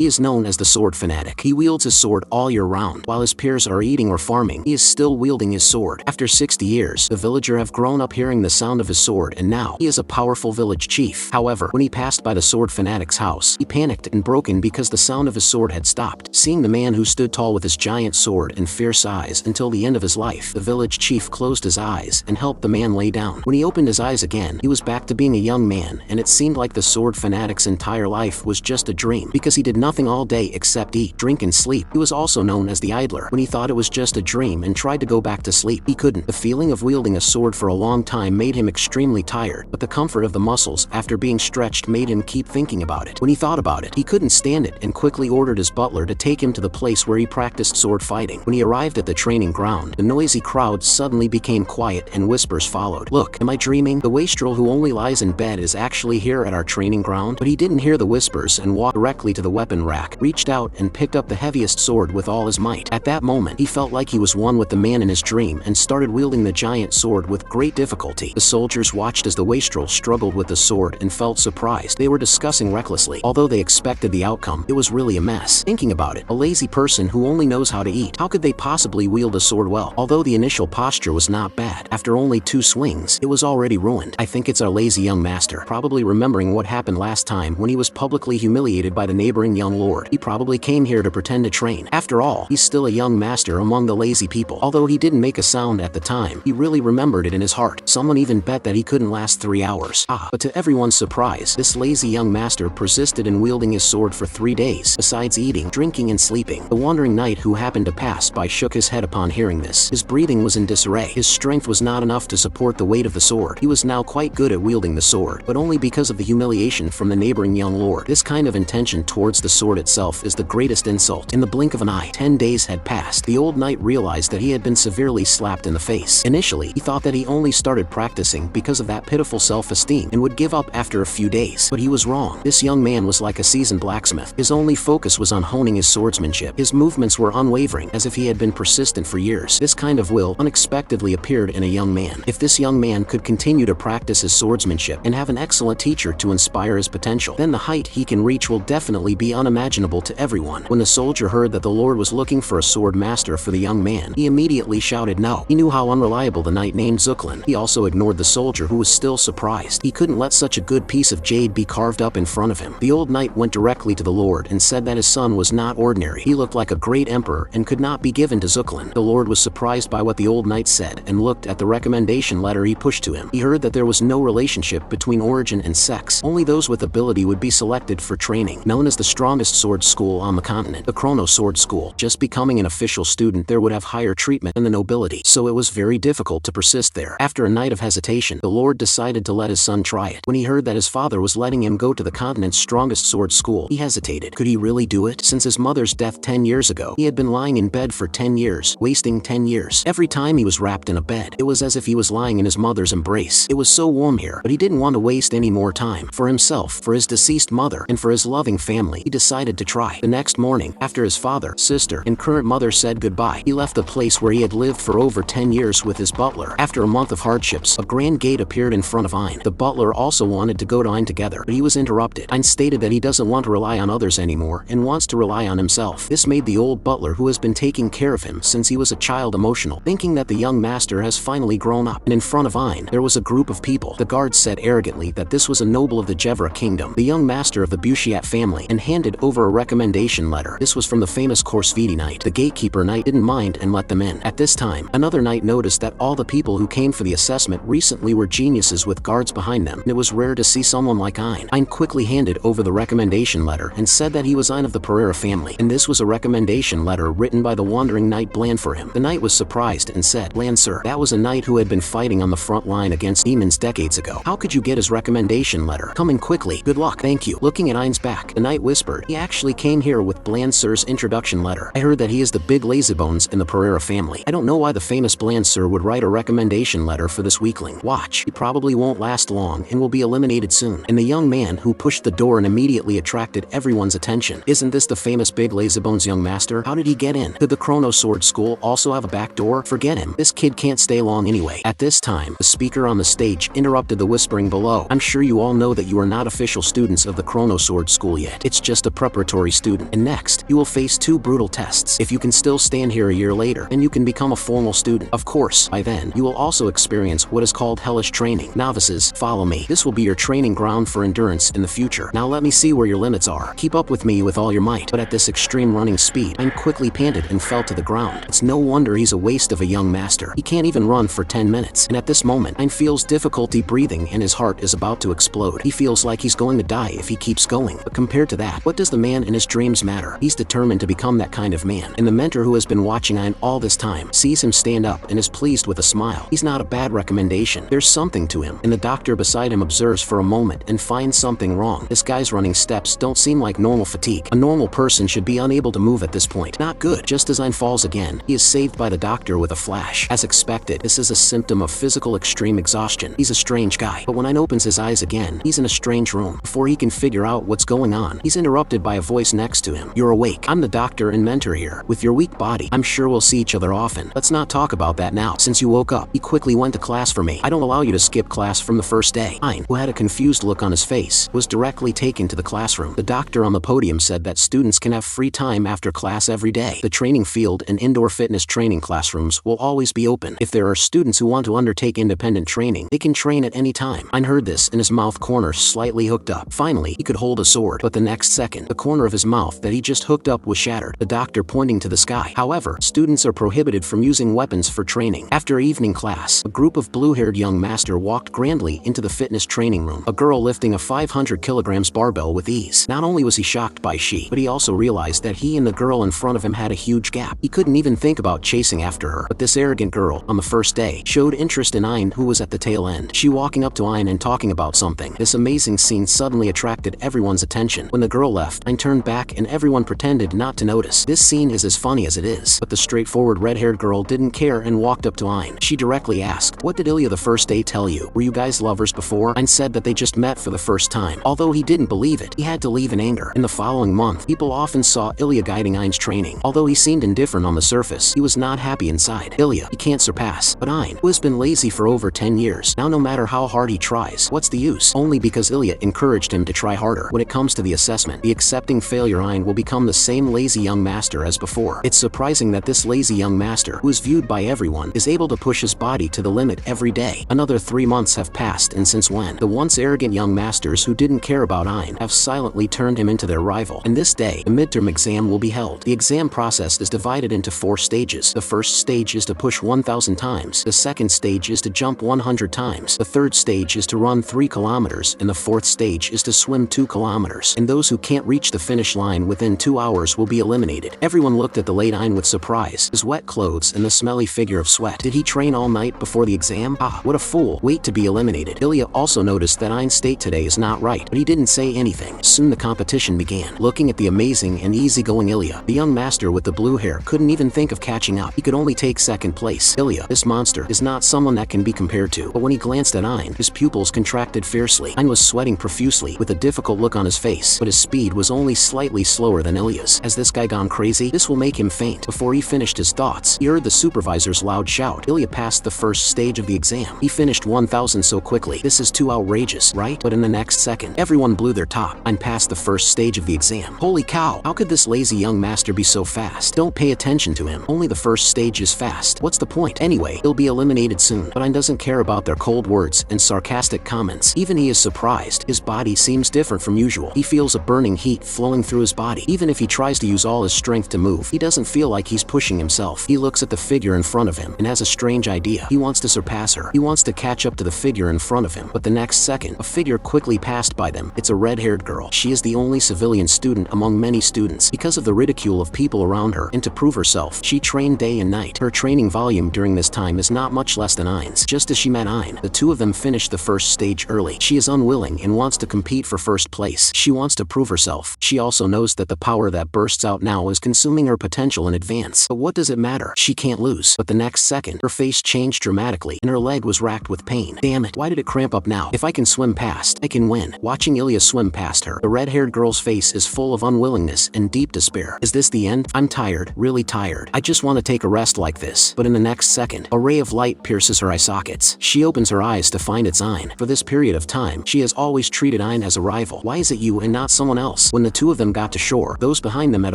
He is known as the sword fanatic. He wields his sword all year round. While his peers are eating or farming, he is still wielding his sword. After 60 years, the villager have grown up hearing the sound of his sword, and now he is a powerful village chief. However, when he passed by the sword fanatic's house, he panicked and broken because the sound of his sword had stopped. Seeing the man who stood tall with his giant sword and fierce eyes until the end of his life, the village chief closed his eyes and helped the man lay down. When he opened his eyes again, he was back to being a young man, and it seemed like the sword fanatic's entire life was just a dream, because he did nothing all day except eat, drink and sleep. He was also known as the idler. When he thought it was just a dream and tried to go back to sleep, he couldn't. The feeling of wielding a sword for a long time made him extremely tired, but the comfort of the muscles after being stretched made him keep thinking about it. When he thought about it, he couldn't stand it and quickly ordered his butler to take him to the place where he practiced sword fighting. When he arrived at the training ground, the noisy crowd suddenly became quiet and whispers followed. "Look, am I dreaming? The wastrel who only lies in bed is actually here at our training ground." But he didn't hear the whispers and walked directly to the weapon rack, reached out and picked up the heaviest sword with all his might. At that moment, he felt like he was one with the man in his dream and started wielding the giant sword with great difficulty. The soldiers watched as the wastrel struggled with the sword and felt surprised. They were discussing recklessly. Although they expected the outcome, it was really a mess. Thinking about it, a lazy person who only knows how to eat, how could they possibly wield a sword well? Although the initial posture was not bad, after only 2 swings, it was already ruined. I think it's our lazy young master, probably remembering what happened last time when he was publicly humiliated by the neighboring young lord. He probably came here to pretend to train. After all, he's still a young master among the lazy people. Although he didn't make a sound at the time, he really remembered it in his heart. Someone even bet that he couldn't last 3 hours. But to everyone's surprise, this lazy young master persisted in wielding his sword for 3 days. Besides eating, drinking and sleeping, the wandering knight who happened to pass by shook his head upon hearing this. His breathing was in disarray. His strength was not enough to support the weight of the sword. He was now quite good at wielding the sword, but only because of the humiliation from the neighboring young lord. This kind of intention towards the sword itself is the greatest insult. In the blink of an eye, 10 days had passed. The old knight realized that he had been severely slapped in the face. Initially, he thought that he only started practicing because of that pitiful self-esteem and would give up after a few days. But he was wrong. This young man was like a seasoned blacksmith. His only focus was on honing his swordsmanship. His movements were unwavering, as if he had been persistent for years. This kind of will unexpectedly appeared in a young man. If this young man could continue to practice his swordsmanship and have an excellent teacher to inspire his potential, then the height he can reach will definitely be unimaginable to everyone. When the soldier heard that the lord was looking for a sword master for the young man, he immediately shouted no. He knew how unreliable the knight named Zuklin. He also ignored the soldier, who was still surprised. He couldn't let such a good piece of jade be carved up in front of him. The old knight went directly to the lord and said that his son was not ordinary. He looked like a great emperor and could not be given to Zuklin. The lord was surprised by what the old knight said and looked at the recommendation letter he pushed to him. He heard that there was no relationship between origin and sex. Only those with ability would be selected for training. Known as the strongest sword school on the continent, the Chrono Sword School, just becoming an official student there would have higher treatment than the nobility, so it was very difficult to persist there. After a night of hesitation, the lord decided to let his son try it. When he heard that his father was letting him go to the continent's strongest sword school, he hesitated. Could he really do it? Since his mother's death 10 years ago, he had been lying in bed for 10 years, wasting 10 years. Every time he was wrapped in a bed, it was as if he was lying in his mother's embrace. It was so warm here, but he didn't want to waste any more time. For himself, for his deceased mother, and for his loving family, he decided to try. The next morning, after his father, sister, and current mother said goodbye, he left the place where he had lived for over 10 years with his butler. After a month of hardships, a grand gate appeared in front of Ein. The butler also wanted to go to Ein together, but he was interrupted. Ein stated that he doesn't want to rely on others anymore and wants to rely on himself. This made the old butler, who has been taking care of him since he was a child, emotional, thinking that the young master has finally grown up. And in front of Ein, there was a group of people. The guards said arrogantly that this was a noble of the Jevra kingdom, the young master of the Bushiat family, and handed over a recommendation letter. This was from the famous Korsvidi knight. The gatekeeper knight didn't mind and let them in. At this time, another knight noticed that all the people who came for the assessment recently were geniuses with guards behind them, and it was rare to see someone like Ein. Ein quickly handed over the recommendation letter and said that he was Ein of the Pereira family, and this was a recommendation letter written by the wandering knight Bland for him. The knight was surprised and said, "Bland, sir, that was a knight who had been fighting on the front line against demons decades ago. How could you get his recommendation letter? Come in quickly. Good luck." "Thank you." Looking at Ein's back, the knight whispered, "He actually came here with Bland sir's introduction letter. I heard that he is the big lazybones in the Pereira family. I don't know why the famous Bland sir would write a recommendation letter for this weakling. Watch, he probably won't last long and will be eliminated soon." And the young man who pushed the door and immediately attracted everyone's attention. Isn't this the famous big lazybones young master? How did he get in? Could the Chrono Sword School also have a back door? Forget him. This kid can't stay long anyway. At this time, the speaker on the stage interrupted the whispering below. "I'm sure you all know that you are not official students of the Chrono Sword School yet. It's just a a preparatory student. And next, you will face 2 brutal tests. If you can still stand here a year later, then you can become a formal student. Of course, by then, you will also experience what is called hellish training. Novices, follow me. This will be your training ground for endurance in the future. Now let me see where your limits are. Keep up with me with all your might. But at this extreme running speed, Ain quickly panted and fell to the ground. It's no wonder he's a waste of a young master. He can't even run for 10 minutes. And at this moment, Ain feels difficulty breathing and his heart is about to explode. He feels like he's going to die if he keeps going. But compared to that, what does the man in his dreams matter? He's determined to become that kind of man. And the mentor who has been watching Ain all this time sees him stand up and is pleased with a smile. He's not a bad recommendation. There's something to him. And the doctor beside him observes for a moment and finds something wrong. This guy's running steps don't seem like normal fatigue. A normal person should be unable to move at this point. Not good. Just as Ain falls again, he is saved by the doctor with a flash. As expected, this is a symptom of physical extreme exhaustion. He's a strange guy. But when Ain opens his eyes again, he's in a strange room. Before he can figure out what's going on, he's interrupted by a voice next to him. You're awake. I'm the doctor and mentor here. With your weak body, I'm sure we'll see each other often. Let's not talk about that now. Since you woke up, he quickly went to class for me. I don't allow you to skip class from the first day. Ain, who had a confused look on his face, was directly taken to the classroom. The doctor on the podium said that students can have free time after class every day. The training field and indoor fitness training classrooms will always be open. If there are students who want to undertake independent training, they can train at any time. Ain heard this and his mouth corner slightly hooked up. Finally, he could hold a sword, but the next second, the corner of his mouth that he just hooked up was shattered, the doctor pointing to the sky. However, students are prohibited from using weapons for training. After evening class, a group of blue-haired young master walked grandly into the fitness training room, a girl lifting a 500 kilograms barbell with ease. Not only was he shocked by she, but he also realized that he and the girl in front of him had a huge gap. He couldn't even think about chasing after her. But this arrogant girl, on the first day, showed interest in Ain, who was at the tail end. She walking up to Ain and talking about something. This amazing scene suddenly attracted everyone's attention. When the girl left, Ain turned back and everyone pretended not to notice. This scene is as funny as it is. But the straightforward red-haired girl didn't care and walked up to Ain. She directly asked, "What did Ilya the first day tell you? Were you guys lovers before?" Ain said that they just met for the first time. Although he didn't believe it, he had to leave in anger. In the following month, people often saw Ilya guiding Ain's training. Although he seemed indifferent on the surface, he was not happy inside. Ilya, he can't surpass. But Ain, who has been lazy for over 10 years, now no matter how hard he tries, what's the use? Only because Ilya encouraged him to try harder. When it comes to the assessment, the accepting failure Ain will become the same lazy young master as before. It's surprising that this lazy young master, who is viewed by everyone, is able to push his body to the limit every day. Another 3 months have passed, and since when? The once arrogant young masters who didn't care about Ain have silently turned him into their rival. And this day, the midterm exam will be held. The exam process is divided into 4 stages. The first stage is to push 1,000 times. The second stage is to jump 100 times. The third stage is to run 3 kilometers. And the fourth stage is to swim 2 kilometers. And those who can't reach the finish line within 2 hours will be eliminated. Everyone looked at the late Ain with surprise. His wet clothes and the smelly figure of sweat. Did he train all night before the exam? Ah, what a fool. Wait to be eliminated. Ilya also noticed that Ain's state today is not right, but he didn't say anything. Soon the competition began. Looking at the amazing and easygoing Ilya, the young master with the blue hair couldn't even think of catching up. He could only take second place. Ilya, this monster, is not someone that can be compared to. But when he glanced at Ain, his pupils contracted fiercely. Ain was sweating profusely with a difficult look on his face, but his speed was only slightly slower than Ilya's. Has this guy gone crazy? This will make him faint. Before he finished his thoughts, he heard the supervisor's loud shout. Ilya passed the first stage of the exam. He finished 1,000 so quickly. This is too outrageous, right? But in the next second, everyone blew their top. Ain passed the first stage of the exam. Holy cow! How could this lazy young master be so fast? Don't pay attention to him. Only the first stage is fast. What's the point? Anyway, he'll be eliminated soon. But Ain doesn't care about their cold words and sarcastic comments. Even he is surprised. His body seems different from usual. He feels a burning heat flowing through his body. Even if he tries to use all his strength to move, he doesn't feel like he's pushing himself. He looks at the figure in front of him and has a strange idea. He wants to surpass her. He wants to catch up to the figure in front of him. But the next second, a figure quickly passed by them. It's a red-haired girl. She is the only civilian student among many students. Because of the ridicule of people around her, and to prove herself, she trained day and night. Her training volume during this time is not much less than Ain's. Just as she met Ain, the two of them finished the first stage early. She is unwilling and wants to compete for first place. She wants to prove herself. She also knows that the power that bursts out now is consuming her potential in advance. But what does it matter? She can't lose. But the next second, her face changed dramatically, and her leg was racked with pain. Damn it, why did it cramp up now? If I can swim past, I can win. Watching Ilya swim past her, the red-haired girl's face is full of unwillingness and deep despair. Is this the end? I'm tired, really tired. I just want to take a rest like this. But in the next second, a ray of light pierces her eye sockets. She opens her eyes to find it's Ain. For this period of time, she has always treated Ain as a rival. Why is it you and not someone else? else. When the two of them got to shore, those behind them had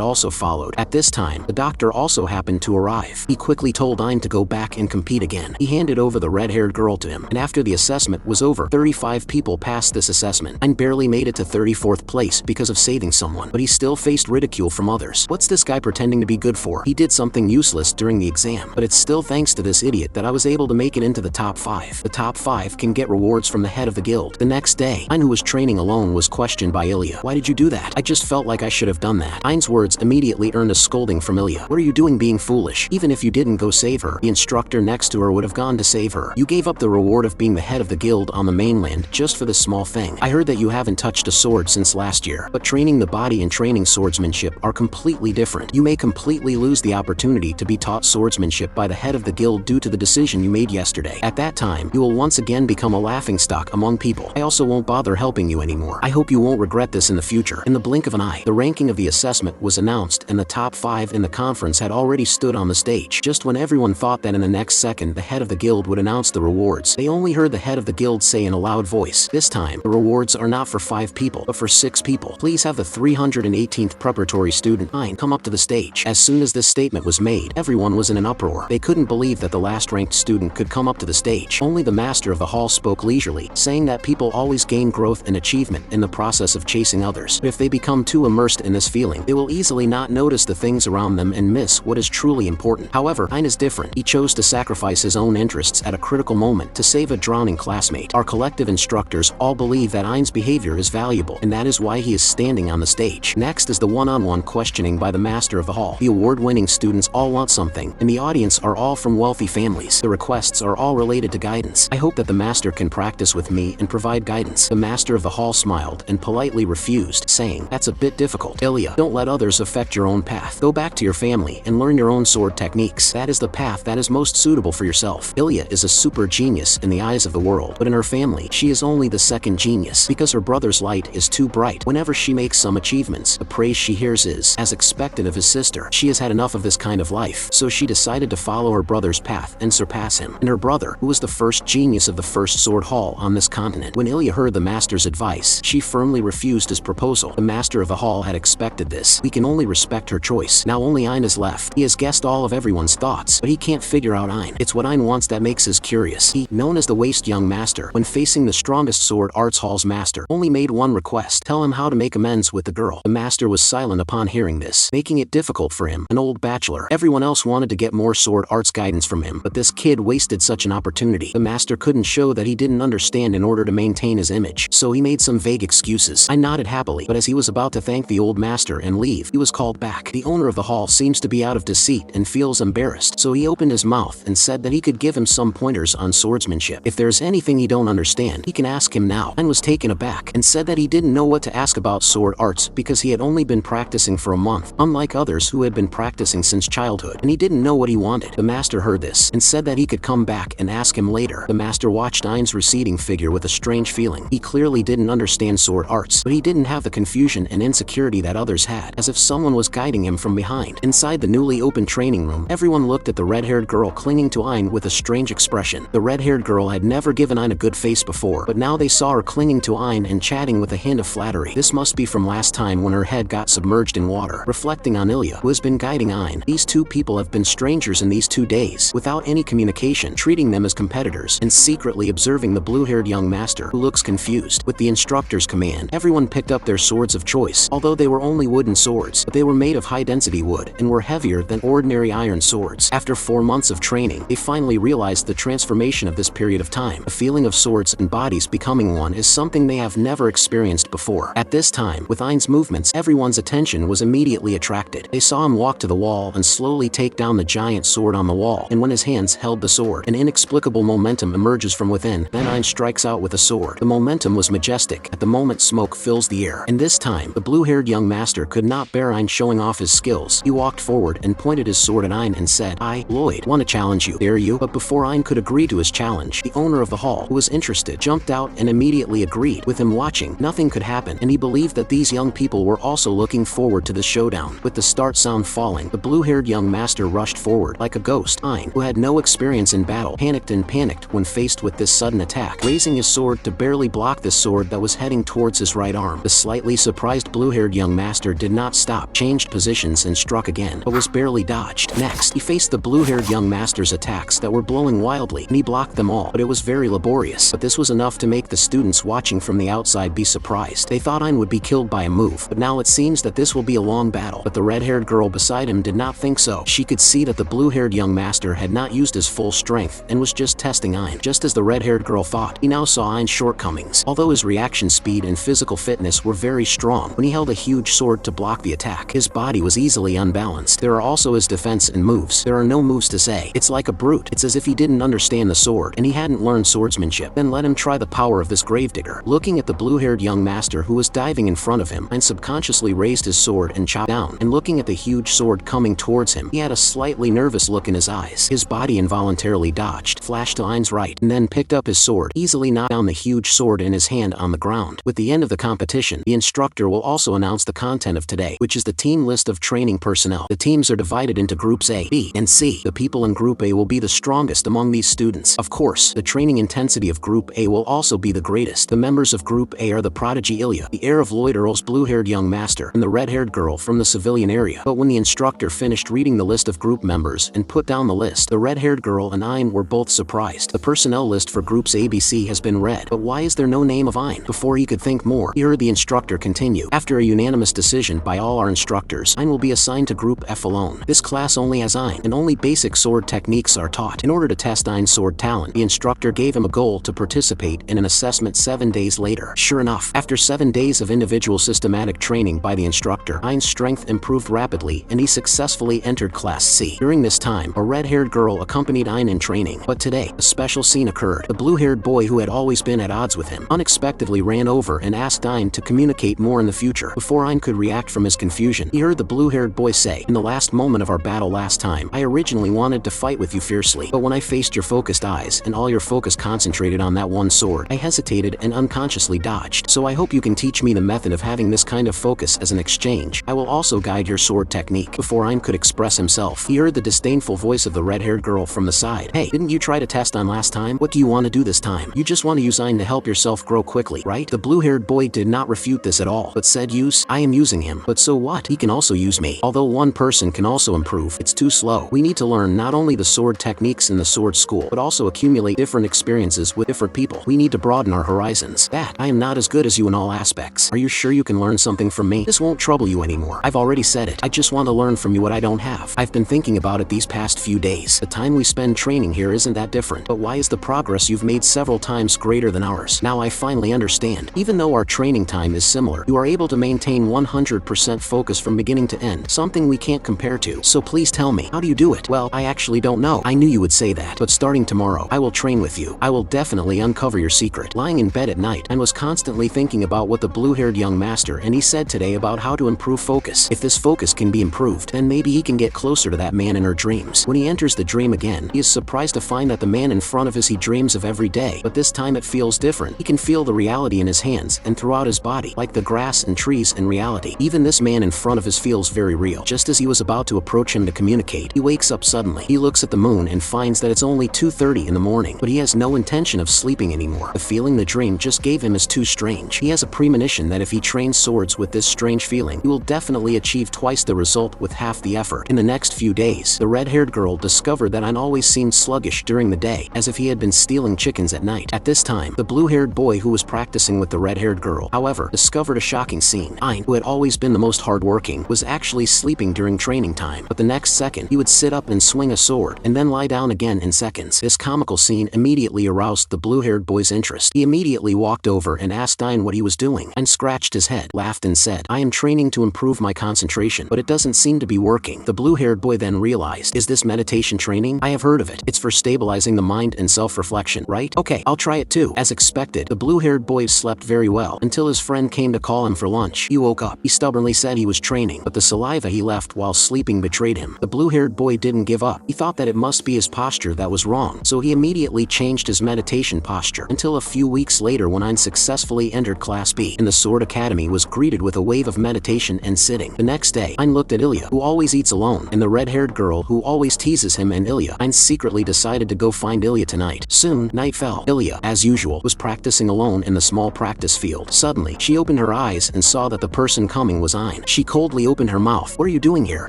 also followed. At this time, the doctor also happened to arrive. He quickly told Ein to go back and compete again. He handed over the red-haired girl to him, and after the assessment was over, 35 people passed this assessment. Ein barely made it to 34th place because of saving someone, but he still faced ridicule from others. What's this guy pretending to be good for? He did something useless during the exam, but it's still thanks to this idiot that I was able to make it into the top 5. The top 5 can get rewards from the head of the guild. The next day, Ein, who was training alone, was questioned by Ilya. Why did you do that? I just felt like I should have done that. Ein's words immediately earned a scolding from Ilya. What are you doing being foolish? Even if you didn't go save her, the instructor next to her would have gone to save her. You gave up the reward of being the head of the guild on the mainland just for this small thing. I heard that you haven't touched a sword since last year, but training the body and training swordsmanship are completely different. You may completely lose the opportunity to be taught swordsmanship by the head of the guild due to the decision you made yesterday. At that time, you will once again become a laughingstock among people. I also won't bother helping you anymore. I hope you won't regret this in the future. In the blink of an eye, the ranking of the assessment was announced and the top 5 in the conference had already stood on the stage. Just when everyone thought that in the next second the head of the guild would announce the rewards, they only heard the head of the guild say in a loud voice, "This time, the rewards are not for 5 people, but for 6 people. Please have the 318th preparatory student Ein come up to the stage." As soon as this statement was made, everyone was in an uproar. They couldn't believe that the last ranked student could come up to the stage. Only the master of the hall spoke leisurely, saying that people always gain growth and achievement in the process of chasing others. But if they become too immersed in this feeling, they will easily not notice the things around them and miss what is truly important. However, Ein is different. He chose to sacrifice his own interests at a critical moment to save a drowning classmate. Our collective instructors all believe that Ein's behavior is valuable, and that is why he is standing on the stage. Next is the one-on-one questioning by the master of the hall. The award-winning students all want something, and the audience are all from wealthy families. The requests are all related to guidance. I hope that the master can practice with me and provide guidance. The master of the hall smiled and politely refused, saying, "That's a bit difficult. Ilya, don't let others affect your own path. Go back to your family and learn your own sword techniques. That is the path that is most suitable for yourself." Ilya is a super genius in the eyes of the world, but in her family, she is only the second genius because her brother's light is too bright. Whenever she makes some achievements, the praise she hears is, as expected of his sister. She has had enough of this kind of life, so she decided to follow her brother's path and surpass him. And her brother, who was the first genius of the first sword hall on this continent. When Ilya heard the master's advice, she firmly refused his proposal. The master of the hall had expected this. We can only respect her choice. Now only Ein is left. He has guessed all of everyone's thoughts, but he can't figure out Ein. It's what Ein wants that makes us curious. He, known as the waste young master, when facing the strongest sword arts hall's master, only made one request: tell him how to make amends with the girl. The master was silent upon hearing this, making it difficult for him, an old bachelor. Everyone else wanted to get more sword arts guidance from him, but this kid wasted such an opportunity. The master couldn't show that he didn't understand in order to maintain his image, so he made some vague excuses. I nodded happily, but as he was about to thank the old master and leave, he was called back. The owner of the hall seems to be out of deceit and feels embarrassed, so he opened his mouth and said that he could give him some pointers on swordsmanship. If there's anything he don't understand, he can ask him now. Ein was taken aback and said that he didn't know what to ask about sword arts because he had only been practicing for a month, unlike others who had been practicing since childhood, and he didn't know what he wanted. The master heard this and said that he could come back and ask him later. The master watched Ein's receding figure with a strange feeling. He clearly didn't understand sword arts, but he didn't have the confusion and insecurity that others had, as if someone was guiding him from behind. Inside the newly opened training room, everyone looked at the red-haired girl clinging to Ein with a strange expression. The red-haired girl had never given Ein a good face before, but now they saw her clinging to Ein and chatting with a hint of flattery. This must be from last time when her head got submerged in water. Reflecting on Ilya, who has been guiding Ein, these two people have been strangers in these 2 days, without any communication, treating them as competitors, and secretly observing the blue-haired young master, who looks confused. With the instructor's command, everyone picked up their swords of choice, although they were only wooden swords, but they were made of high-density wood and were heavier than ordinary iron swords. After 4 months of training, they finally realized the transformation of this period of time. The feeling of swords and bodies becoming one is something they have never experienced before. At this time, with Ein's movements, everyone's attention was immediately attracted. They saw him walk to the wall and slowly take down the giant sword on the wall, and when his hands held the sword, an inexplicable momentum emerges from within. Then Ein strikes out with a sword. The momentum was majestic. At the moment, smoke fills the air, and this time, the blue-haired young master could not bear Ein showing off his skills. He walked forward and pointed his sword at Ein and said, "I, Lloyd, want to challenge you. Dare you?" But before Ein could agree to his challenge, the owner of the hall, who was interested, jumped out and immediately agreed. With him watching, nothing could happen, and he believed that these young people were also looking forward to the showdown. With the start sound falling, the blue-haired young master rushed forward like a ghost. Ein, who had no experience in battle, panicked when faced with this sudden attack, raising his sword to barely block the sword that was heading towards his right arm. The slightly slightly surprised blue-haired young master did not stop, changed positions and struck again, but was barely dodged. Next, he faced the blue-haired young master's attacks that were blowing wildly, and he blocked them all, but it was very laborious. But this was enough to make the students watching from the outside be surprised. They thought Ein would be killed by a move, but now it seems that this will be a long battle. But the red-haired girl beside him did not think so. She could see that the blue-haired young master had not used his full strength and was just testing Ein. Just as the red-haired girl thought, he now saw Ein's shortcomings. Although his reaction speed and physical fitness were very strong, when he held a huge sword to block the attack, his body was easily unbalanced. There are also his defense and moves. There are no moves to say. It's like a brute. It's as if he didn't understand the sword, and he hadn't learned swordsmanship. Then let him try the power of this gravedigger. Looking at the blue-haired young master who was diving in front of him, Ein subconsciously raised his sword and chopped down, and looking at the huge sword coming towards him, he had a slightly nervous look in his eyes. His body involuntarily dodged, flashed to Ein's right, and then picked up his sword, easily knocked down the huge sword in his hand on the ground. With the end of the competition, the instructor will also announce the content of today, which is the team list of training personnel. The teams are divided into groups A, B, and C. The people in Group A will be the strongest among these students. Of course, the training intensity of Group A will also be the greatest. The members of Group A are the prodigy Ilya, the heir of Lloyd Earl's blue-haired young master, and the red-haired girl from the civilian area. But when the instructor finished reading the list of group members and put down the list, the red-haired girl and Ein were both surprised. The personnel list for Groups ABC has been read, but why is there no name of Ein? Before he could think more, he heard the instructor continue. After a unanimous decision by all our instructors, Ein will be assigned to Group F alone. This class only has Ein, and only basic sword techniques are taught. In order to test Ein's sword talent, the instructor gave him a goal to participate in an assessment 7 days later. Sure enough, after 7 days of individual systematic training by the instructor, Ein's strength improved rapidly, and he successfully entered Class C. During this time, a red-haired girl accompanied Ein in training. But today, a special scene occurred. The blue-haired boy who had always been at odds with him unexpectedly ran over and asked Ein to communicate more in the future. Before Ein could react from his confusion, he heard the blue-haired boy say, "In the last moment of our battle last time, I originally wanted to fight with you fiercely, but when I faced your focused eyes and all your focus concentrated on that one sword, I hesitated and unconsciously dodged. So I hope you can teach me the method of having this kind of focus as an exchange. I will also guide your sword technique." Before Ein could express himself, he heard the disdainful voice of the red-haired girl from the side. "Hey, didn't you try to test Ein last time? What do you want to do this time? You just want to use Ein to help yourself grow quickly, right?" The blue-haired boy did not refute this at all, but said, I am using him. But so what? He can also use me. Although one person can also improve, it's too slow. We need to learn not only the sword techniques in the sword school, but also accumulate different experiences with different people. We need to broaden our horizons. I am not as good as you in all aspects. Are you sure you can learn something from me? This won't trouble you anymore. I've already said it. I just want to learn from you what I don't have. I've been thinking about it these past few days. The time we spend training here isn't that different. But why is the progress you've made several times greater than ours? Now I finally understand. Even though our training time is similar, you are able to maintain 100% focus from beginning to end, something we can't compare to. So please tell me, how do you do it? Well, I actually don't know. I knew you would say that. But starting tomorrow, I will train with you. I will definitely uncover your secret. Lying in bed at night, I was constantly thinking about what the blue-haired young master and he said today about how to improve focus. If this focus can be improved, then maybe he can get closer to that man in her dreams. When he enters the dream again, he is surprised to find that the man in front of him he dreams of every day, but this time it feels different. He can feel the reality in his hands and throughout his body, like the grass and trees in reality. Even this man in front of his feels very real. Just as he was about to approach him to communicate, he wakes up suddenly. He looks at the moon and finds that it's only 2:30 in the morning, but he has no intention of sleeping anymore. The feeling the dream just gave him is too strange. He has a premonition that if he trains swords with this strange feeling, he will definitely achieve twice the result with half the effort. In the next few days, the red-haired girl discovered that Ein always seemed sluggish during the day, as if he had been stealing chickens at night. At this time, the blue-haired boy who was practicing with the red-haired girl, however, discovered a shocking scene. Ein, who had always been the most hardworking, was actually sleeping during training time, but the next second, he would sit up and swing a sword, and then lie down again in seconds. This comical scene immediately aroused the blue-haired boy's interest. He immediately walked over and asked Ein what he was doing. Ein scratched his head, laughed and said, "I am training to improve my concentration, but it doesn't seem to be working." The blue-haired boy then realized, "Is this meditation training? I have heard of it. It's for stabilizing the mind and self-reflection, right? Okay, I'll try it too." As expected, the blue-haired boy slept very well until his friend came to call him for lunch. He woke up. He stubbornly said he was training, but the saliva he left while sleeping betrayed him. The blue-haired boy didn't give up. He thought that it must be his posture that was wrong, so he immediately changed his meditation posture until a few weeks later when Ein successfully entered Class B and the Sword Academy was greeted with a wave of meditation and sitting. The next day, Ein looked at Ilya, who always eats alone, and the red-haired girl who always teases him and Ilya. Ein secretly decided to go find Ilya tonight. Soon, night fell. Ilya, as usual, was practicing alone in the small practice field. Suddenly, she opened opened her eyes and saw that the person coming was Ayn. She coldly opened her mouth. "What are you doing here?"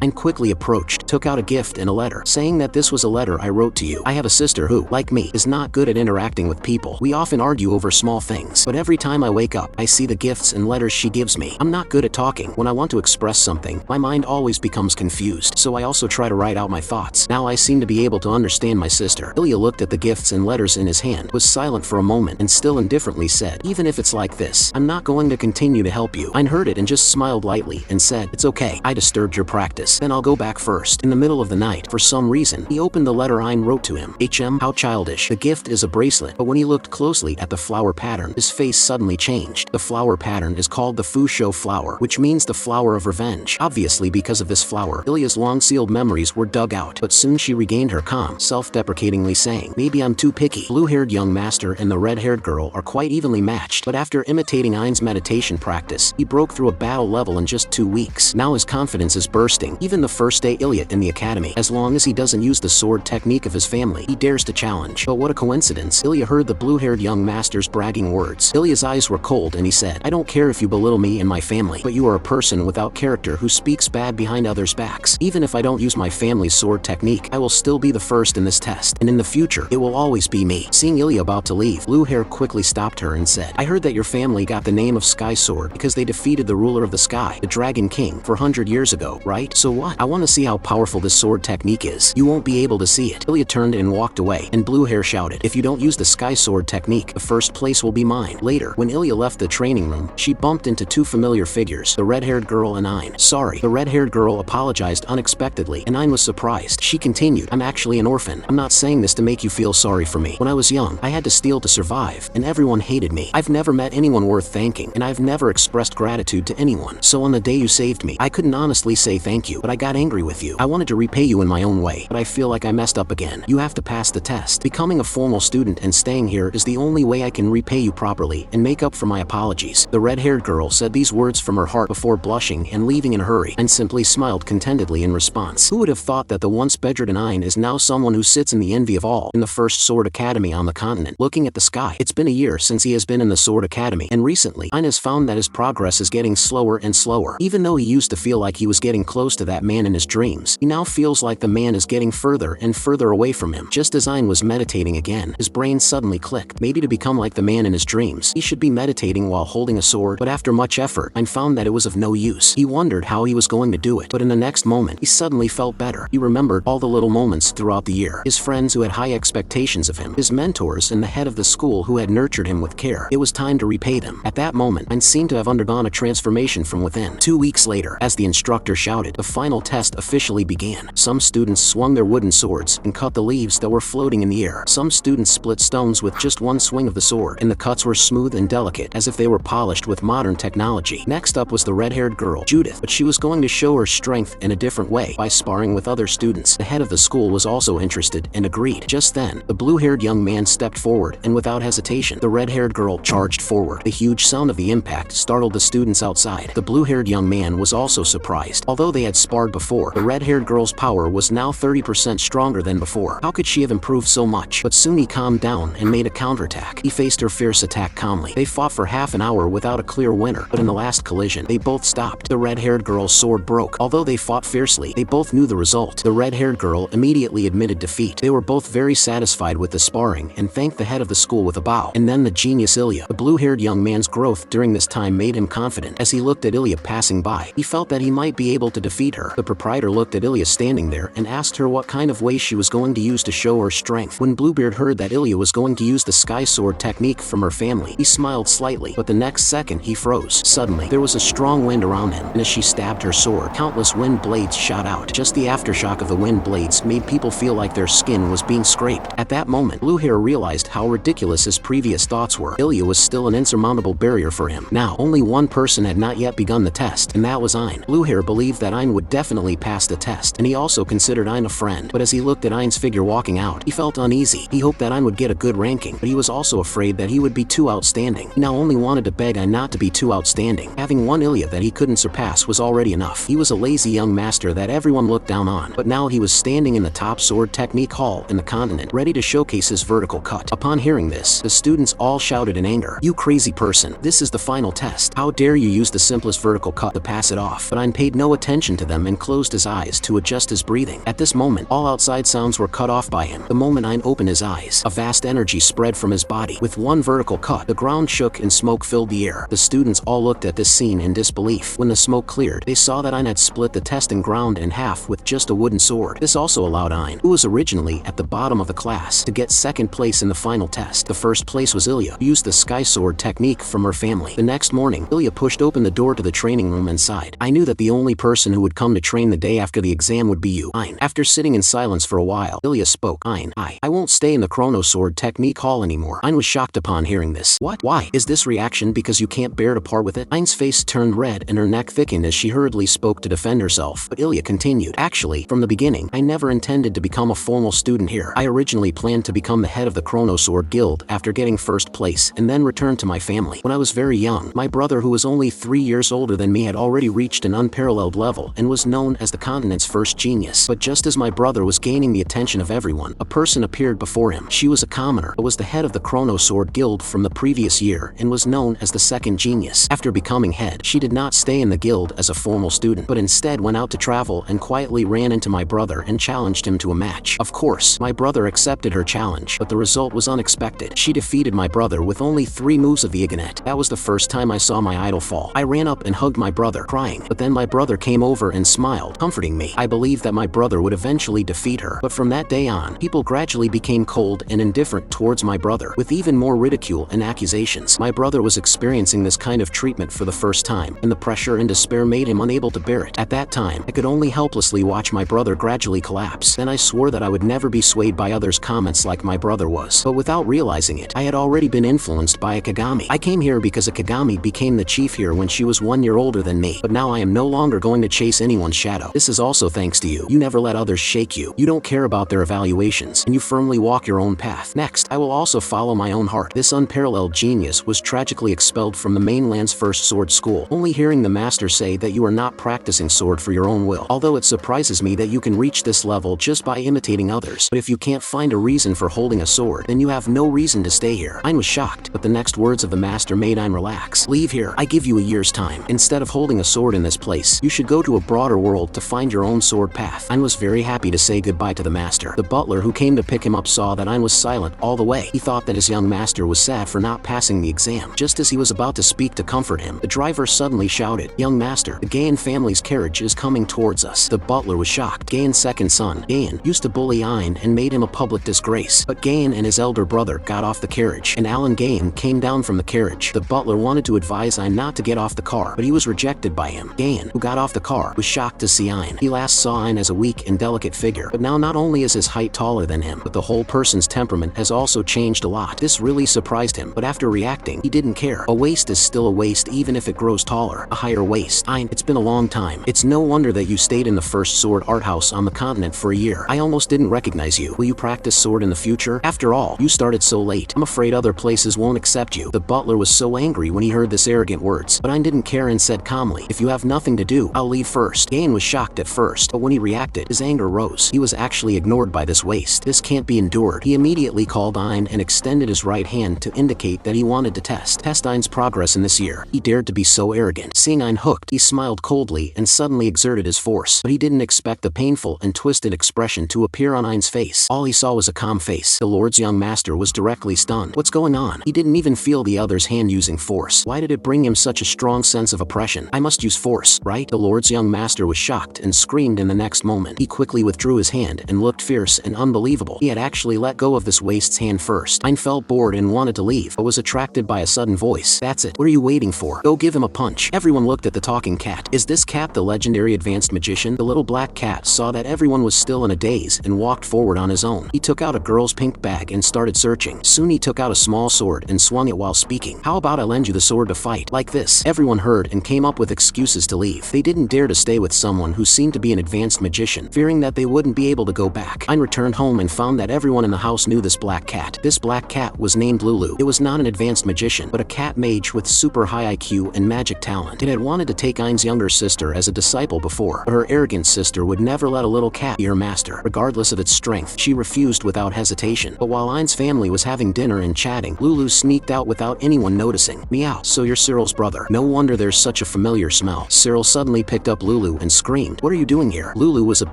Ayn quickly approached, took out a gift and a letter, saying that this was a letter I wrote to you. "I have a sister who, like me, is not good at interacting with people. We often argue over small things, but every time I wake up, I see the gifts and letters she gives me. I'm not good at talking. When I want to express something, my mind always becomes confused, so I also try to write out my thoughts. Now I seem to be able to understand my sister." Ilya looked at the gifts and letters in his hand, was silent for a moment, and still indifferently said, "Even if it's like this, I'm not going to continue to help you." Ayn heard it and just smiled lightly and said, "It's okay. I disturbed your practice. Then I'll go back first." In the middle of the night, for some reason, he opened the letter Ayn wrote to him. How childish. The gift is a bracelet, but when he looked closely at the flower pattern, his face suddenly changed. The flower pattern is called the Fusho flower, which means the flower of revenge. Obviously, because of this flower, Ilya's long-sealed memories were dug out, but soon she regained her calm, self-deprecatingly saying, "Maybe I'm too picky." Blue-haired young master and the red-haired girl are quite evenly matched, but after imitating Ayn's meditation practice, he broke through a battle level in just 2 weeks. Now his confidence is bursting. Even the first day Ilya in the academy, as long as he doesn't use the sword technique of his family, he dares to challenge. But what a coincidence. Ilya heard the blue-haired young master's bragging words. Ilya's eyes were cold and he said, "I don't care if you belittle me and my family, but you are a person without character who speaks bad behind others' backs. Even if I don't use my family's sword technique, I will still be the first in this test, and in the future, it will always be me." Seeing Ilya about to leave, Blue Hair quickly stopped her and said, "I heard that your family got the name of Sky Sword because they defeated the ruler of the sky, the Dragon King, 400 years ago, right? So what? I want to see how powerful this sword technique is. You won't be able to see it." Ilya turned and walked away, and Blue Hair shouted, "If you don't use the Sky Sword technique, the first place will be mine." Later, when Ilya left the training room, she bumped into two familiar figures, the red-haired girl and Ayn. "Sorry." The red-haired girl apologized unexpectedly, and Ayn was surprised. She continued, "I'm actually an orphan. I'm not saying this to make you feel sorry for me. When I was young, I had to steal to survive, and everyone hated me. I've never met anyone worth thanking, and I've never expressed gratitude to anyone. So on the day you saved me, I couldn't honestly say thank you, but I got angry with you. I wanted to repay you in my own way, but I feel like I messed up again. You have to pass the test. Becoming a formal student and staying here is the only way I can repay you properly and make up for my apologies." The red-haired girl said these words from her heart before blushing and leaving in a hurry, and simply smiled contentedly in response. Who would have thought that the once bedridden Ayn is now someone who sits in the envy of all in the first Sword Academy on the continent, looking at the sky? It's been a year since he has been in the Sword Academy, and recently, Ayn has found that his progress is getting slower and slower. Even though he used to feel like he was getting close to that man in his dreams, he now feels like the man is getting further and further away from him. Just as Ayn was meditating again, his brain suddenly clicked. Maybe to become like the man in his dreams, he should be meditating while holding a sword, but after much effort, Ayn found that it was of no use. He wondered how he was going to do it, but in the next moment, he suddenly felt better. He remembered all the little moments throughout the year, his friends who had high expectations of him, his mentors and the head of the school who had nurtured him with care. It was time to repay them. At that moment, Ayn seemed to have undergone a transformation from within. 2 weeks later, as the instructor shouted, the final test officially began. Some students swung their wooden swords and cut the leaves that were floating in the air. Some students split stones with just one swing of the sword, and the cuts were smooth and delicate, as if they were polished with modern technology. Next up was the red-haired girl, Judith, but she was going to show her strength in a different way by sparring with other students. The head of the school was also interested and agreed. Just then, the blue-haired young man stepped forward, and without hesitation, the red-haired girl charged forward. The huge sound of the impact startled the students outside. The blue-haired young man was also surprised. Although they had sparred before, the red-haired girl's power was now 30% stronger than before. How could she have improved so much? But soon he calmed down and made a counterattack. He faced her fierce attack calmly. They fought for half an hour without a clear winner, but in the last collision, they both stopped. The red-haired girl's sword broke. Although they fought fiercely, they both knew the result. The red-haired girl immediately admitted defeat. They were both very satisfied with the sparring and thanked the head of the school with a bow. And then the genius Ilya. The blue-haired young man's growth during this time made him confident. As he looked at Ilya passing by, he felt that he might be able to defeat her. The proprietor looked at Ilya standing there and asked her what kind of way she was going to use to show her strength. When Bluebeard heard that Ilya was going to use the Sky Sword technique from her family, he smiled slightly, but the next second he froze. Suddenly, there was a strong wind around him, and as she stabbed her sword, countless wind blades shot out. Just the aftershock of the wind blades made people feel like their skin was being scraped. At that moment, Blue Hair realized how ridiculous his previous thoughts were. Ilya was still an insurmountable barrier for him. Now, only one person had not yet begun the test, and that was Ayn. Blue Hair believed that Ayn would definitely pass the test, and he also considered Ayn a friend. But as he looked at Ayn's figure walking out, he felt uneasy. He hoped that Ayn would get a good ranking, but he was also afraid that he would be too outstanding. He now only wanted to beg Ayn not to be too outstanding. Having one Ilya that he couldn't surpass was already enough. He was a lazy young master that everyone looked down on, but now he was standing in the top sword technique hall in the continent, ready to showcase his vertical cut. Upon hearing this, the students all shouted in anger, "You crazy person! This is the final final test. How dare you use the simplest vertical cut to pass it off? But Ein paid no attention to them and closed his eyes to adjust his breathing. At this moment, all outside sounds were cut off by him. The moment Ein opened his eyes, a vast energy spread from his body. With one vertical cut, the ground shook and smoke filled the air. The students all looked at this scene in disbelief. When the smoke cleared, they saw that Ein had split the testing ground in half with just a wooden sword. This also allowed Ein, who was originally at the bottom of the class, to get second place in the final test. The first place was Ilya, who used the sky sword technique from her family. The next morning, Ilya pushed open the door to the training room and sighed. I knew that the only person who would come to train the day after the exam would be you, Ein. After sitting in silence for a while, Ilya spoke. Ein, I won't stay in the chrono sword technique hall anymore. Ein was shocked upon hearing this. What? Why? Is this reaction because you can't bear to part with it? Ein's face turned red and her neck thickened as she hurriedly spoke to defend herself. But Ilya continued. Actually, from the beginning, I never intended to become a formal student here. I originally planned to become the head of the Chrono Sword Guild after getting first place and then return to my family. When I was very young, my brother, who was only 3 years older than me, had already reached an unparalleled level and was known as the continent's first genius. But just as my brother was gaining the attention of everyone, a person appeared before him. She was a commoner, but was the head of the Chrono Sword Guild from the previous year and was known as the second genius. After becoming head, she did not stay in the guild as a formal student, but instead went out to travel and quietly ran into my brother and challenged him to a match. Of course, my brother accepted her challenge, but the result was unexpected. She defeated my brother with only 3 moves of the Iganet. That was the first time I saw my idol fall. I ran up and hugged my brother, crying, but then my brother came over and smiled, comforting me. I believed that my brother would eventually defeat her, but from that day on, people gradually became cold and indifferent towards my brother, with even more ridicule and accusations. My brother was experiencing this kind of treatment for the first time, and the pressure and despair made him unable to bear it. At that time, I could only helplessly watch my brother gradually collapse. Then I swore that I would never be swayed by others' comments like my brother was. But without realizing it, I had already been influenced by a Kagami. I came here because a Kagami became the chief here when she was 1 year older than me. But now I am no longer going to chase anyone's shadow. This is also thanks to you. You never let others shake you. You don't care about their evaluations, and you firmly walk your own path. Next, I will also follow my own heart. This unparalleled genius was tragically expelled from the mainland's first sword school, only hearing the master say that you are not practicing sword for your own will. Although it surprises me that you can reach this level just by imitating others, but if you can't find a reason for holding a sword, then you have no reason to stay here. Ein was shocked, but the next words of the master made Ein relax. Leave here. I give you a year's time. Instead of holding a sword in this place, you should go to a broader world to find your own sword path. Ein was very happy to say goodbye to the master. The butler who came to pick him up saw that Ein was silent all the way. He thought that his young master was sad for not passing the exam. Just as he was about to speak to comfort him, the driver suddenly shouted, "Young master, the Gayan family's carriage is coming towards us." The butler was shocked. Gayan's second son, Gayan, used to bully Ein and made him a public disgrace. But Gayan and his elder brother got off the carriage, and Alan Gayan came down from the carriage. The butler wanted to advise Ein not to get off the car, but he was rejected by him. Gayan, who got off the car, was shocked to see Ein. He last saw Ein as a weak and delicate figure, but now not only is his height taller than him, but the whole person's temperament has also changed a lot. This really surprised him, but after reacting, he didn't care. A waist is still a waist even if it grows taller. A higher waist. Ein, it's been a long time. It's no wonder that you stayed in the first sword art house on the continent for a year. I almost didn't recognize you. Will you practice sword in the future? After all, you started so late. I'm afraid other places won't accept you. The butler was so angry when he heard this arrogant words, but Ein didn't care and said calmly, "If you have nothing to do, I'll leave first." Gayan was shocked at first, but when he reacted, his anger rose. He was actually ignored by this waste. This can't be endured. He immediately called Ein and extended his right hand to indicate that he wanted to test Ein's progress in this year. He dared to be so arrogant. Seeing Ein hooked, he smiled coldly and suddenly exerted his force, but he didn't expect the painful and twisted expression to appear on Ein's face. All he saw was a calm face. The Lord's young master was directly stunned. What's going on? He didn't even feel the other's hand using force. Why did it bring him such a strong sense of oppression? I must use force, right? The Lord's young master was shocked and screamed in the next moment. He quickly withdrew his hand and looked fierce and unbelievable. He had actually let go of this waste's hand first. Ein felt bored and wanted to leave, but was attracted by a sudden voice. "That's it. What are you waiting for? Go give him a punch." Everyone looked at the talking cat. Is this cat the legendary advanced magician? The little black cat saw that everyone was still in a daze and walked forward on his own. He took out a girl's pink bag and started searching. Soon he took out a small sword and swung it while speaking. "How about I lend you the sword to fight? Like this." Everyone heard and came up with excuses to leave. They didn't dare to stay with someone who seemed to be an advanced magician, fearing that they wouldn't be able to go back. Ein returned home and found that everyone in the house knew this black cat. This black cat was named Lulu. It was not an advanced magician, but a cat mage with super high IQ and magic talent. It had wanted to take Ein's younger sister as a disciple before, but her arrogant sister would never let a little cat be her master. Regardless of its strength, she refused without hesitation. But while Ein's family was having dinner and chatting, Lulu sneaked out without anyone noticing. Meow. So you're Cyril's brother. No wonder there's such a familiar smell. Cyril suddenly picked up Lulu and screamed, "What are you doing here?" Lulu was a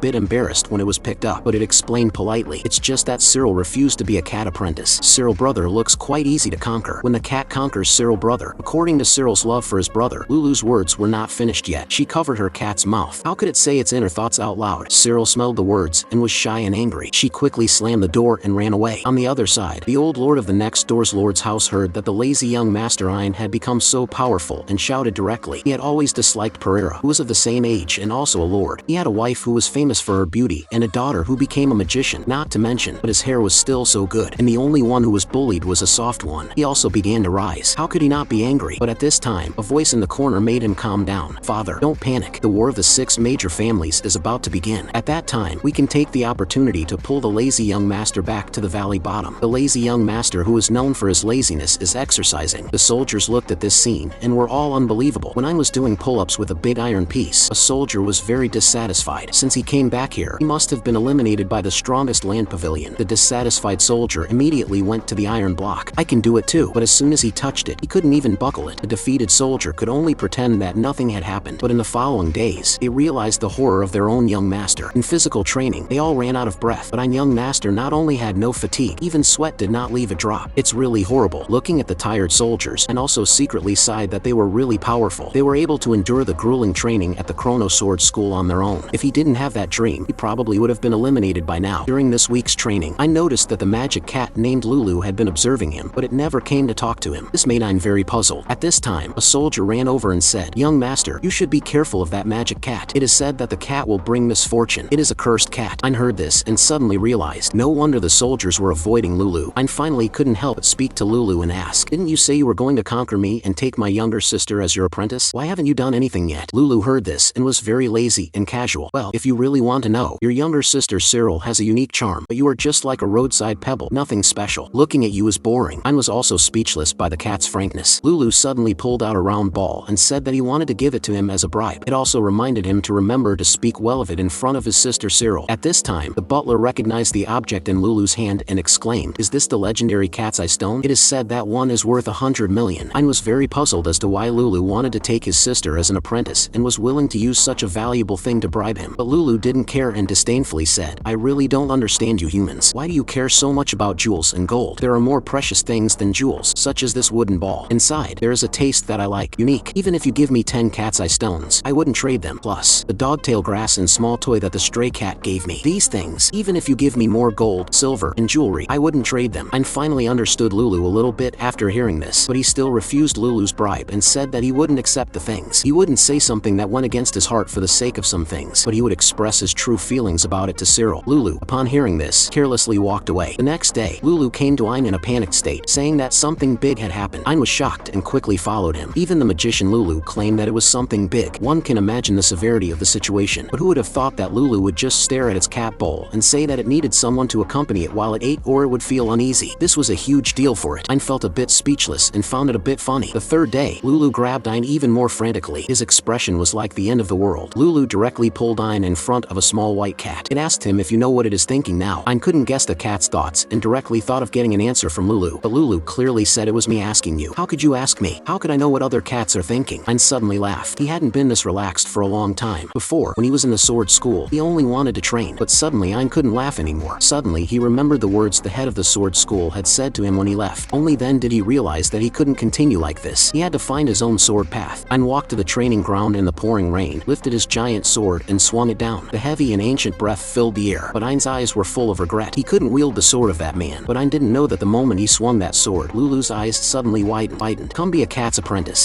bit embarrassed when it was picked up, but it explained politely, "It's just that Cyril refused to be a cat apprentice." Cyril brother looks quite easy to conquer. When the cat conquers Cyril brother, according to Cyril's love for his brother, Lulu's words were not finished yet. She covered her cat's mouth. How could it say its inner thoughts out loud? Cyril smelled the words and was shy and angry. She quickly slammed the door and ran away. On the other side, the old lord of the next door's lord's house heard that the lazy young master Ein had become so powerful and shouted directly. He had always disliked Pereira, who was of the same age and also a lord. He had a wife who was famous for her beauty and a daughter who became a magician, not to mention, but his hair was still so good, and the only one who was bullied was a soft one. He also began to rise. How could he not be angry? But at this time, a voice in the corner made him calm down. "Father, don't panic. The war of the 6 major families is about to begin. At that time, we can take the opportunity to pull the lazy young master back to the valley bottom." The lazy young master, who is known for his laziness, is exercising. The soldiers looked at this scene and were all unbelievable. When I was doing pull-ups with a big iron piece, a soldier was very dissatisfied. Since he came back here, he must have been eliminated by the strongest land pavilion. The dissatisfied soldier immediately went to the iron block. "I can do it too," but as soon as he touched it, he couldn't even buckle it. The defeated soldier could only pretend that nothing had happened. But in the following days, they realized the horror of their own young master. In physical training, they all ran out of breath, but Ein young master not only had no fatigue, even sweat did not leave a drop. It's really horrible. Looking at the tired soldiers, and also secretly sighed that they were really powerful. They were able to endure the grueling training at the Chrono Sword School on their own. If he didn't have that dream, he probably would have been eliminated by now. During this week's training, I noticed that the magic cat named Lulu had been observing him, but it never came to talk to him. This made Ein very puzzled. At this time, a soldier ran over and said, "Young master, you should be careful of that magic cat. It is said that the cat will bring misfortune. It is a cursed cat." Ein heard this and suddenly realized, no wonder the soldiers were avoiding Lulu. Ein finally couldn't help but speak to Lulu and ask, "Didn't you say you were going to conquer me and take my younger sister as your apprentice? Why haven't you done anything yet?" Lulu heard this and was very lazy and casual. "Well, if you really want to know, your younger sister Cyril has a unique charm, but you are just like a roadside pebble, nothing special. Looking at you is boring." Ein was also speechless by the cat's frankness. Lulu suddenly pulled out a round ball and said that he wanted to give it to him as a bribe. It also reminded him to remember to speak well of it in front of his sister Cyril. At this time, the butler recognized the object in Lulu's hand and exclaimed, "Is this the legendary cat's eye stone? It is said that one is worth 100 million. Ein was very puzzled as to why Lulu wanted to take his sister as an apprentice and was willing to use such a valuable thing to bribe him. But Lulu didn't care and disdainfully said, "I really don't understand you humans. Why do you care so much about jewels and gold? There are more precious things than jewels, such as this wooden ball. Inside, there is a taste that I like, unique. Even if you give me 10 cat's eye stones, I wouldn't trade them. Plus, the dogtail grass and small toy that the stray cat gave me. These things, even if you give me more gold, silver, and jewelry, I wouldn't trade them." Ein finally understood Lulu a little bit after hearing this, but he still refused Lulu's bribe and said that he wouldn't accept the things. He wouldn't say something that went against his heart for the sake of some things, but he would express his true feelings about it to Cyril. Lulu, upon hearing this, carelessly walked away. The next day, Lulu came to Ein in a panicked state, saying that something big had happened. Ein was shocked and quickly followed him. Even the magician Lulu claimed that it was something big. One can imagine the severity of the situation, but who would have thought that Lulu would just stare at its cat bowl and say that it needed someone to accompany it while it ate or it would feel uneasy. This was a huge deal for it. Ein felt a bit speechless and found it a bit funny. The third day, Lulu grabbed Ein even more frantically. His expression was like the end of the world. Lulu directly pulled Ein in front of a small white cat. It asked him if you know what it is thinking now. Ein couldn't guess the cat's thoughts and directly thought of getting an answer from Lulu, but Lulu clearly said, "It was me asking you." "How could you ask me? How could I know what other cats are thinking?" Ein suddenly laughed. He hadn't been this relaxed for a long time. Before, when he was in the sword school, he only wanted to train, but suddenly Ein couldn't laugh anymore. Suddenly, he remembered the words the head of the sword school had said to him when he left. Only then did he realize that he couldn't continue like this. He had to find his own sword path. Ein walked to the training ground in the pouring rain, lifted his giant sword, and swung it down. The heavy and ancient breath filled the air, but Ein's eyes were full of regret. He couldn't wield the sword of that man, but Ein didn't know that the moment he swung that sword, Lulu's eyes suddenly widened. "Come be a cat's apprentice."